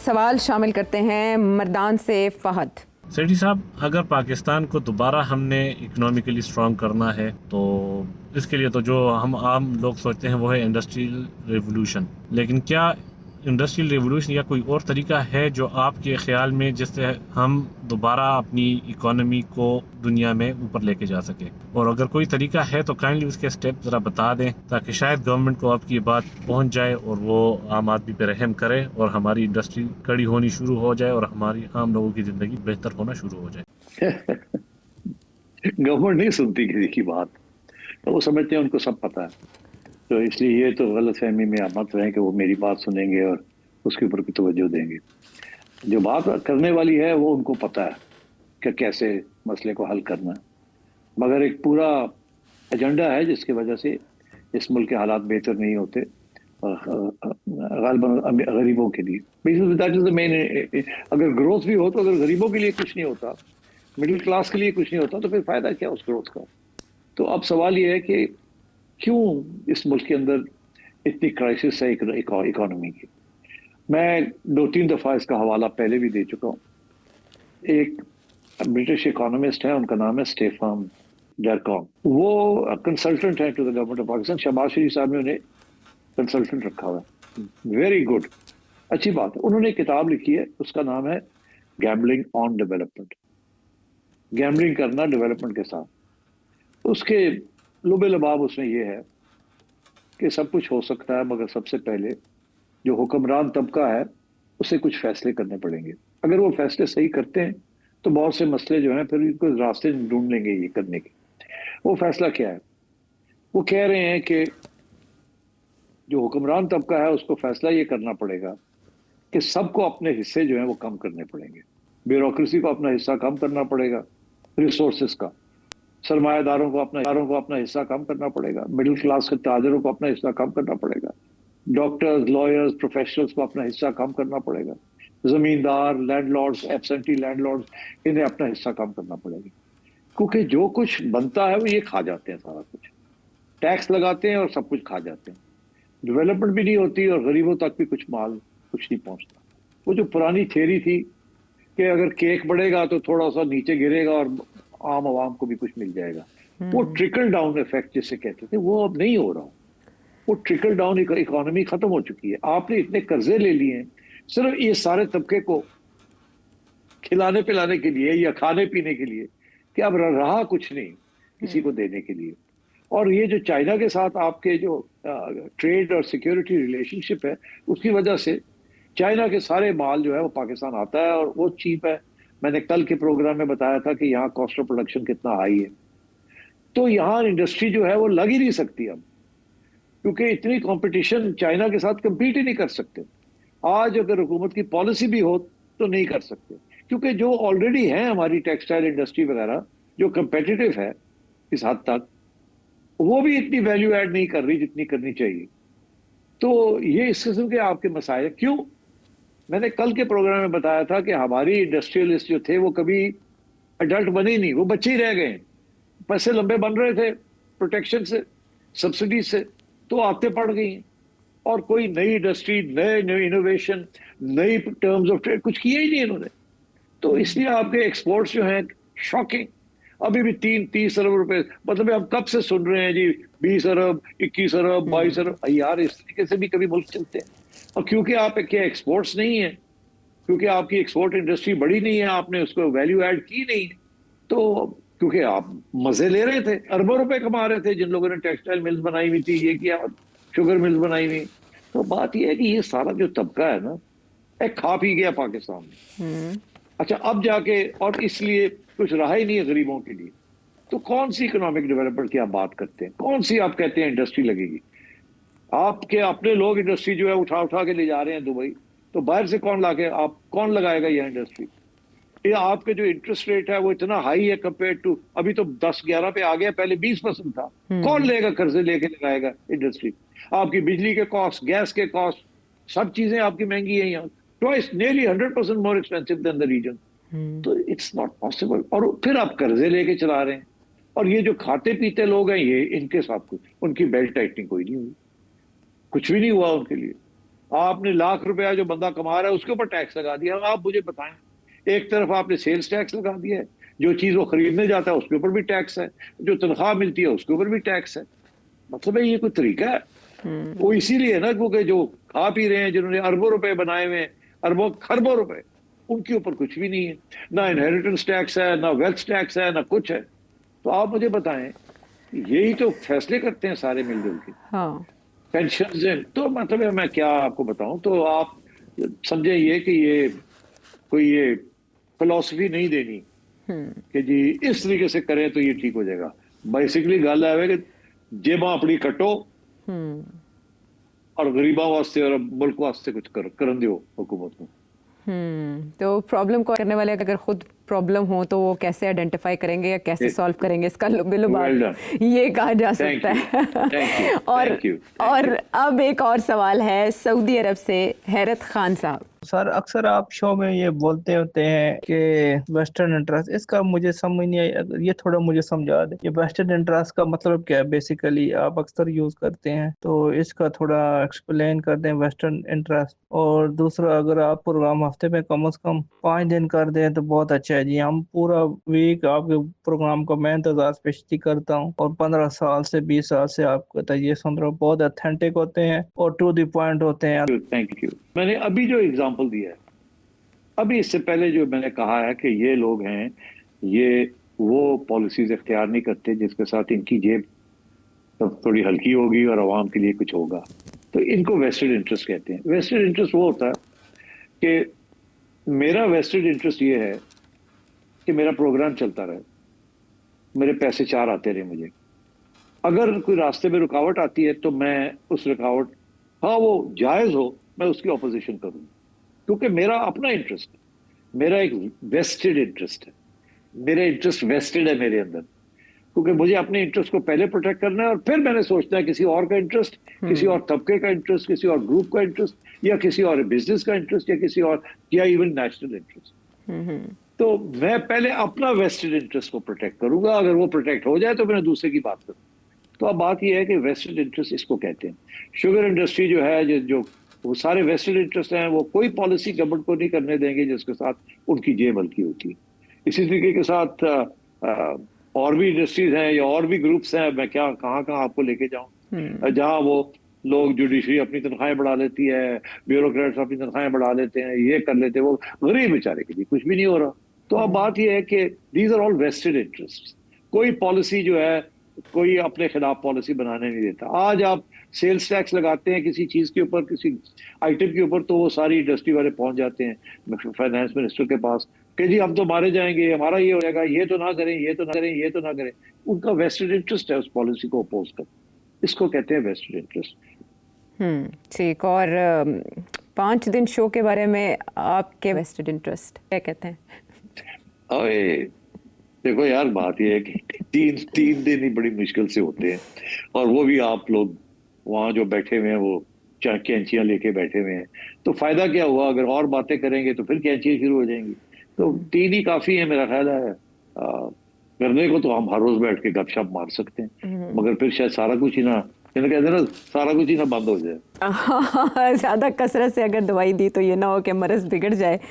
سوال شامل کرتے ہیں مردان سے فہد۔ سیٹھی صاحب، اگر پاکستان کو دوبارہ ہم نے اکنامکلی اسٹرانگ کرنا ہے تو اس کے لیے تو جو ہم عام لوگ سوچتے ہیں وہ ہے انڈسٹریل ریولوشن، لیکن کیا انڈسٹریل ریولوشن یا کوئی اور طریقہ ہے جو آپ کے خیال میں جس سے ہم دوبارہ اپنی اکانومی کو دنیا میں اوپر لے کے جا سکیں؟ اور اگر کوئی طریقہ ہے تو کائنڈلی اس کے اسٹیپ ذرا بتا دیں تاکہ شاید گورنمنٹ کو آپ کی بات پہنچ جائے اور وہ عام آدمی پہ رحم کرے اور ہماری انڈسٹری کڑی ہونی شروع ہو جائے اور ہماری عام لوگوں کی زندگی بہتر ہونا شروع ہو جائے۔ گورنمنٹ نہیں سنتی کسی کی بات، وہ سمجھتے ہیں ان کو سب پتہ ہے، تو اس لیے یہ تو غلط فہمی میں آپ مت رہیں کہ وہ میری بات سنیں گے اور اس کے اوپر بھی توجہ دیں گے۔ جو بات کرنے والی ہے وہ ان کو پتہ ہے کہ کیسے مسئلے کو حل کرنا ہے، مگر ایک پورا ایجنڈا ہے جس کی وجہ سے اس ملک کے حالات بہتر نہیں ہوتے غالباً غریبوں کے لیے۔ اگر گروتھ بھی ہو تو اگر غریبوں کے لیے کچھ نہیں ہوتا، مڈل کلاس کے لیے کچھ نہیں ہوتا، تو پھر فائدہ کیا اس گروتھ کا؟ تو اب سوال یہ ہے کہ کیوں اس ملک کے اندر اتنی کرائسس ہے اکانومی کی۔ میں 2-3 دفعہ اس کا حوالہ پہلے بھی دے چکا ہوں۔ ایک برٹش اکانومسٹ ہے، ان کا نام ہے اسٹیفن ڈرکون، وہ کنسلٹنٹ ہے to the government of Pakistan. Shehbaz Sharif صاحب نے انہیں کنسلٹنٹ رکھا ہوا ہے، ویری گڈ، اچھی بات ہے۔ انہوں نے ایک کتاب لکھی ہے، اس کا نام ہے گیمبلنگ آن ڈیولپمنٹ، گیمبلنگ کرنا ڈیولپمنٹ کے ساتھ۔ اس کے لب لباب اس میں یہ ہے کہ سب کچھ ہو سکتا ہے، مگر سب سے پہلے جو حکمران طبقہ ہے اسے کچھ فیصلے کرنے پڑیں گے۔ اگر وہ فیصلے صحیح کرتے ہیں تو بہت سے مسئلے جو ہیں پھر ان کو راستے ڈھونڈ لیں گے یہ کرنے کے۔ وہ فیصلہ کیا ہے؟ وہ کہہ رہے ہیں کہ جو حکمران طبقہ ہے اس کو فیصلہ یہ کرنا پڑے گا کہ سب کو اپنے حصے جو ہیں وہ کم کرنے پڑیں گے۔ بیوروکریسی کو اپنا حصہ کم کرنا پڑے گا، ریسورسز کا، سرمایہ داروں کو اپنا حصہ کم کرنا پڑے گا، مڈل کلاس کے تاجروں کو اپنا حصہ کم کرنا پڑے گا، ڈاکٹرز، لائرز، پروفیشنلز کو اپنا حصہ کم کرنا پڑے گا، زمیندار، لینڈ لارڈز، ایبسنٹی لینڈ لارڈز، انہیں اپنا حصہ کم کرنا پڑے گا، کیونکہ جو کچھ بنتا ہے وہ یہ کھا جاتے ہیں، سارا کچھ ٹیکس لگاتے ہیں اور سب کچھ کھا جاتے ہیں۔ ڈیولپمنٹ بھی نہیں ہوتی اور غریبوں تک بھی کچھ نہیں پہنچتا۔ وہ جو پرانی تھیوری تھی کہ اگر کیک بڑھے گا تو تھوڑا سا نیچے گرے گا اور عام عوام کو بھی کچھ مل جائے گا، وہ ٹرکل ڈاؤن ایفیکٹ جسے کہتے تھے، وہ اب نہیں ہو رہا۔ وہ ٹرکل ڈاؤن اکانومی ختم ہو چکی ہے۔ آپ نے اتنے قرضے لے لیے ہیں صرف یہ سارے طبقے کو کھلانے پلانے کے لیے یا کھانے پینے کے لیے کہ اب رہا کچھ نہیں کسی کو دینے کے لیے۔ اور یہ جو چائنا کے ساتھ آپ کے جو ٹریڈ اور سیکیورٹی ریلیشن شپ ہے، اس کی وجہ سے چائنا کے سارے مال جو ہے وہ پاکستان آتا ہے اور وہ چیپ ہے۔ میں نے کل کے پروگرام میں بتایا تھا کہ یہاں کاسٹ آف پروڈکشن کتنا ہائی ہے، تو یہاں انڈسٹری جو ہے وہ لگ ہی نہیں سکتی اب، کیونکہ اتنی کمپٹیشن، چائنا کے ساتھ کمپیٹ ہی نہیں کر سکتے۔ آج اگر حکومت کی پالیسی بھی ہو تو نہیں کر سکتے، کیونکہ جو آلریڈی ہیں ہماری ٹیکسٹائل انڈسٹری وغیرہ جو کمپیٹیٹو ہے اس حد تک، وہ بھی اتنی ویلیو ایڈ نہیں کر رہی جتنی کرنی چاہیے۔ تو یہ اس قسم کے آپ کے مسائل کیوں؟ میں نے کل کے پروگرام میں بتایا تھا کہ ہماری انڈسٹریلسٹ جو تھے وہ کبھی اڈلٹ بنے ہی نہیں، وہ بچے ہی رہ گئے۔ پیسے لمبے بن رہے تھے پروٹیکشن سے، سبسڈی سے، تو آتے پڑ گئی ہیں، اور کوئی نئی انڈسٹری، نئے انوویشن، نئی ٹرمز آف ٹریڈ کچھ کیا ہی نہیں انہوں نے۔ تو اس لیے آپ کے ایکسپورٹس جو ہیں شاکنگ، ابھی بھی 30 ارب روپے، مطلب ہم کب سے سن رہے ہیں جی 20 ارب 21 ارب 22 ارب، یار اس طریقے سے بھی کبھی ملک چلتے ہیں۔ اور کیونکہ آپ کے ایکسپورٹس نہیں ہیں، کیونکہ آپ کی ایکسپورٹ انڈسٹری بڑی نہیں ہے، آپ نے اس کو ویلیو ایڈ کی نہیں، تو کیونکہ آپ مزے لے رہے تھے، اربوں روپے کما رہے تھے جن لوگوں نے ٹیکسٹائل ملز بنائی ہوئی تھی، یہ کیا شوگر ملز بنائی ہوئی۔ تو بات یہ ہے کہ یہ سارا جو طبقہ ہے نا، ایک کھا پی گیا پاکستان میں۔ اچھا اب جا کے، اور اس لیے کچھ رہا ہی نہیں ہے غریبوں کے لیے، تو کون سی اکنامک ڈیولپمنٹ کی آپ بات کرتے ہیں؟ کون سی آپ کہتے ہیں انڈسٹری لگے گی؟ آپ کے اپنے لوگ انڈسٹری جو ہے اٹھا کے لے جا رہے ہیں دبئی، تو باہر سے کون لگائے گا یہ انڈسٹری؟ یہ آپ کے جو انٹرسٹ ریٹ ہے وہ اتنا ہائی ہے کمپیئر ٹو، ابھی تو 10-11 پہ آ گیا، پہلے 20% تھا۔ کون لے گا قرضے لے کے لگائے گا انڈسٹری؟ آپ کی بجلی کے کاسٹ، گیس کے کاسٹ، سب چیزیں آپ کی مہنگی ہیں یہاں، twice nearly 100% more expensive than the region. تو اٹس ناٹ پاسبل، اور پھر آپ قرضے لے کے چلا رہے ہیں۔ اور یہ جو کھاتے پیتے لوگ ہیں، یہ ان کے ساتھ ان کی بیلٹ ٹائٹنگ کوئی نہیں ہوئی، کچھ بھی نہیں ہوا ان کے لیے۔ آپ نے لاکھ روپیہ جو بندہ کما رہا ہے اس کے اوپر ٹیکس لگا دیا. آپ مجھے بتائیں, ایک طرف آپ نے سیلز ٹیکس لگا دیا ہے, جو چیز وہ خریدنے جاتا ہے اس کے اوپر بھی ٹیکس ہے, جو تنخواہ ملتی ہے اس کے اوپر بھی ٹیکس ہے. مطلب ہے یہ کوئی طریقہ ہے؟ وہ اسی لیے نا, کیونکہ جو کھا پی رہے ہیں, جنہوں نے اربوں روپے بنائے ہوئے ہیں, اربوں خربوں روپے, ان کے اوپر کچھ بھی نہیں ہے, نہ انہیریٹنس ٹیکس ہے, نہ ویلتھ ٹیکس ہے, نہ کچھ ہے. تو آپ مجھے بتائیں, یہی تو فیصلے کرتے ہیں سارے مل جل کے, ہاں پینشنز ہیں. تو مطلب ہے میں کیا آپ کو بتاؤں, تو آپ سمجھیں یہ کہ یہ کوئی یہ فلسفی نہیں دینی کہ جی اس طریقے سے کریں تو یہ ٹھیک ہو جائے گا. بیسکلی گل ہے کہ جیباں اپنی کٹو اور غریباں واسطے اور ملک واسطے کچھ کرن دیو حکومت کو. تو پرابلم کو کرنے والے اگر خود پرابلم ہو تو وہ کیسے آئیڈینٹیفائی کریں گے یا کیسے سالو کریں گے, اس کا بالباب یہ کہا جا سکتا ہے. اور اب ایک اور سوال ہے سعودی عرب سے حیرت خان صاحب. سر اکثر آپ شو میں یہ بولتے ہوتے ہیں کہ ویسٹرن انٹرسٹ, اس کا مجھے سمجھ نہیں آئی, یہ تھوڑا مجھے سمجھا دیں. یہ ویسٹرن انٹرسٹ کا مطلب کیا ہے بیسیکلی, آپ اکثر یوز کرتے ہیں تو اس کا تھوڑا ایکسپلین کر دیں ویسٹرن انٹرسٹ. اور دوسرا, اگر آپ پروگرام ہفتے میں کم از کم 5 دن کر دیں تو بہت اچھا ہے جی. ہم پورا ویک آپ کے پروگرام کا میں انتظار پیشتی کرتا ہوں, اور 15 سال سے 20 سال سے آپ کا یہ سن رہا ہوں, بہت اتھینٹک ہوتے ہیں اور ٹو دی پوائنٹ ہوتے ہیں. Thank you. میں نے ابھی جو اگزامپل دیا ہے, ابھی اس سے پہلے جو میں نے کہا ہے کہ یہ لوگ ہیں, یہ وہ پالیسیز اختیار نہیں کرتے جس کے ساتھ ان کی جیب تھوڑی ہلکی ہوگی اور عوام کے لیے کچھ ہوگا, تو ان کو ویسٹڈ انٹرسٹ کہتے ہیں. ویسٹڈ انٹرسٹ وہ ہوتا ہے کہ میرا ویسٹڈ انٹرسٹ یہ ہے کہ میرا پروگرام چلتا رہے, میرے پیسے 4 آتے رہے مجھے. اگر کوئی راستے میں رکاوٹ آتی ہے تو میں اس رکاوٹ, ہاں وہ جائز ہو, میں اس کی اپوزیشن کروں, کیونکہ میرا اپنا انٹرسٹ ہے, میرا ایک ویسٹڈ انٹرسٹ ہے, میرا انٹرسٹ ویسٹڈ ہے میرے اندر, کیونکہ مجھے اپنے انٹرسٹ کو پہلے پروٹیکٹ کرنا ہے, اور پھر میں نے سوچنا ہے کسی اور کا انٹرسٹ, کسی اور طبقے کا انٹرسٹ, کسی اور گروپ کا انٹرسٹ, یا کسی اور بزنس کا انٹرسٹ, یا کسی اور, یا ایون نیشنل انٹرسٹ. تو میں پہلے اپنا ویسٹڈ انٹرسٹ کو پروٹیکٹ کروں گا, اگر وہ پروٹیکٹ ہو جائے تو میں دوسرے کی بات کروں. تو اب بات یہ ہے کہ ویسٹڈ انٹرسٹ اس کو کہتے ہیں. شوگر انڈسٹری جو ہے, جو وہ سارے ویسٹڈ انٹرسٹ ہیں, وہ کوئی پالیسی گورنمنٹ کو نہیں کرنے دیں گے جس کے ساتھ ان کی جیب ہلکی ہوتی ہے. اسی طریقے کے ساتھ اور بھی انڈسٹریز ہیں یا اور بھی گروپس ہیں, میں کیا کہاں آپ کو لے کے جاؤں, جہاں وہ لوگ جوڈیشری اپنی تنخواہیں بڑھا لیتی ہے, بیوروکریٹس اپنی تنخواہیں بڑھا لیتے ہیں, یہ کر لیتے ہیں, وہ غریب بیچارے کے لیے کچھ بھی نہیں ہو رہا. تو اب بات یہ ہے کہ these are all vested interest. کوئی پالیسی جو ہے, کوئی اپنے خلاف پالیسی بنانے نہیں دیتا. آج آپ سیلز ٹیکس لگاتے ہیں کسی چیز کے اوپر, کسی آئٹم کے اوپر, تو وہ ساری انڈسٹری والے پہنچ جاتے ہیں فائنانس منسٹر کے پاس کہ جی ہم تو مارے جائیں گے, ہمارا یہ ہو جائے گا, یہ تو نہ کریں, یہ تو نہ کریں, یہ تو نہ کریں. ان کا ویسٹڈ انٹرسٹ ہے اس پالیسی کو اپوز کر, اس کو کہتے ہیں ویسٹڈ انٹرسٹ. ٹھیک. اور 5 دن شو کے بارے میں آپ کے ویسٹڈ انٹرسٹ کیا کہتے ہیں؟ دیکھو یار, بات یہ ہے کہ 3 دن ہی بڑی مشکل سے ہوتے ہیں, اور وہ بھی آپ لوگ وہاں جو بیٹھے ہوئے ہیں وہ کینچیاں لے کے بیٹھے ہوئے ہیں, تو فائدہ کیا ہوا؟ اگر اور باتیں کریں گے تو پھر کینچیاں شروع ہو جائیں گی. تو 3 ہی کافی ہیں میرا خیال ہے. کرنے کو تو ہم ہر روز بیٹھ کے گپ شپ مار سکتے ہیں, مگر پھر شاید سارا کچھ ہی نہ, کہتے ہیں نا, سارا کچھ ہی نہ بند ہو جائے. زیادہ کثرت سے اگر دوائی دی تو یہ نہ ہو کہ مرض بگڑ جائے.